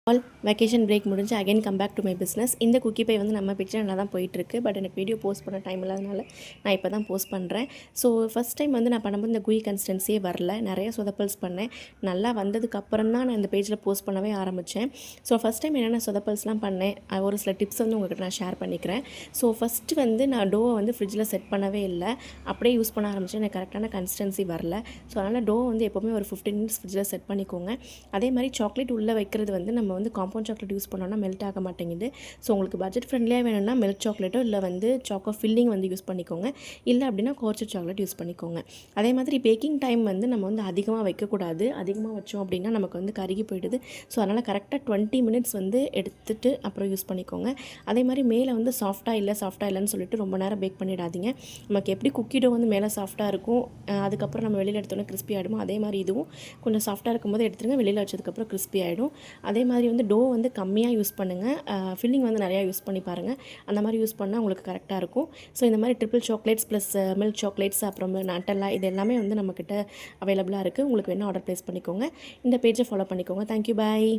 All vacation break முடிஞ்சு again come back to my business. இந்த cookie pie வந்து நம்ம பிக்சர் நல்லா தான் போயிட்டுருக்கு. பட் எனக்கு வீடியோ போஸ்ட் பண்ண டைம் இல்லாதனால நான் இப்போ தான் போஸ்ட் பண்ணுறேன். ஸோ ஃபஸ்ட் டைம் வந்து நான் பண்ணும்போது இந்த குயி கன்சிஸ்டன்சியே வரல. நிறைய சொதப்பல்ஸ் பண்ணேன். நல்லா வந்ததுக்கப்புறம் தான் நான் இந்த பேஜில் போஸ்ட் பண்ணவே ஆரம்பித்தேன். ஸோ ஃபஸ்ட் டைம் என்னென்ன சொதப்பல்ஸ்லாம் பண்ணேன், ஒரு சில டிப்ஸ் வந்து உங்கள்கிட்ட நான் ஷேர் பண்ணிக்கிறேன். ஸோ ஃபஸ்ட்டு வந்து நான் டோவை வந்து ஃப்ரிட்ஜில் செட் பண்ணவே இல்லை. அப்படியே யூஸ் பண்ண ஆரம்பித்தேன். எனக்கு கரெக்டான கன்சிஸ்டன்சி வரல. ஸோ அதனால் டோ வந்து எப்போவுமே ஒரு 15 மினிட்ஸ் ஃப்ரிட்ஜில் செட் பண்ணிக்கோங்க. அதே மாதிரி சாக்லேட் உள்ளே வைக்கிறது வந்து நம்ம வந்து காம்பவுண்ட் சாக்லேட் யூஸ் பண்ணோன்னா மெல்ட் ஆக மாட்டேங்குது. ஸோ உங்களுக்கு பட்ஜெட் ஃப்ரெண்ட்லியாக வேணும்னா மில்க் சாக்லேட்டோ இல்லை வந்து சாக்கோ ஃபில்லிங் வந்து யூஸ் பண்ணிக்கோங்க. இல்லை அப்படின்னா கோர்ச்சட் சாக்லேட் யூஸ் பண்ணிக்கோங்க. அதே மாதிரி பேக்கிங் டைம் வந்து நம்ம வந்து அதிகமாக வைக்கக்கூடாது. அதிகமாக வச்சோம் அப்படின்னா நமக்கு வந்து கருகி போயிடுது. ஸோ அதனால் கரெக்டாக 20 மினிட்ஸ் வந்து எடுத்துகிட்டு அப்புறம் யூஸ் பண்ணிக்கோங்க. அதே மாதிரி மேலே வந்து சாஃப்டாக இல்லைன்னு சொல்லிட்டு ரொம்ப நேரம் பேக் பண்ணிடாதீங்க. நமக்கு எப்படி குக்கிடோ வந்து மேலே சாஃப்டாக இருக்கும், அதுக்கப்புறம் நம்ம வெளியில் எடுத்தோன்னே கிறிஸ்பி ஆகிடுமோ, அதே மாதிரி இதுவும் கொஞ்சம் சாஃப்டாக இருக்கும்போது எடுத்துருங்க. வெளியில் வச்சதுக்கப்புறம் கிறிஸ்பி ஆகிடும். அதே மாதிரி வந்து டோ வந்து கம்மியாக யூஸ் பண்ணுங்கள். ஃபில்லிங் வந்து நிறையா யூஸ் பண்ணி பாருங்கள். அந்த மாதிரி யூஸ் பண்ணால் உங்களுக்கு கரெக்டாக இருக்கும். ஸோ இந்த மாதிரி triple chocolates plus milk chocolates அப்புறம் நட்டெல்லா இது எல்லாமே வந்து நம்மக்கிட்ட அவைலபிளாக இருக்குது. உங்களுக்கு வேணால் ஆர்டர் ப்ளேஸ் பண்ணிக்கோங்க. இந்த பேஜை ஃபாலோ பண்ணிக்கோங்க. தேங்க்யூ, பாய்.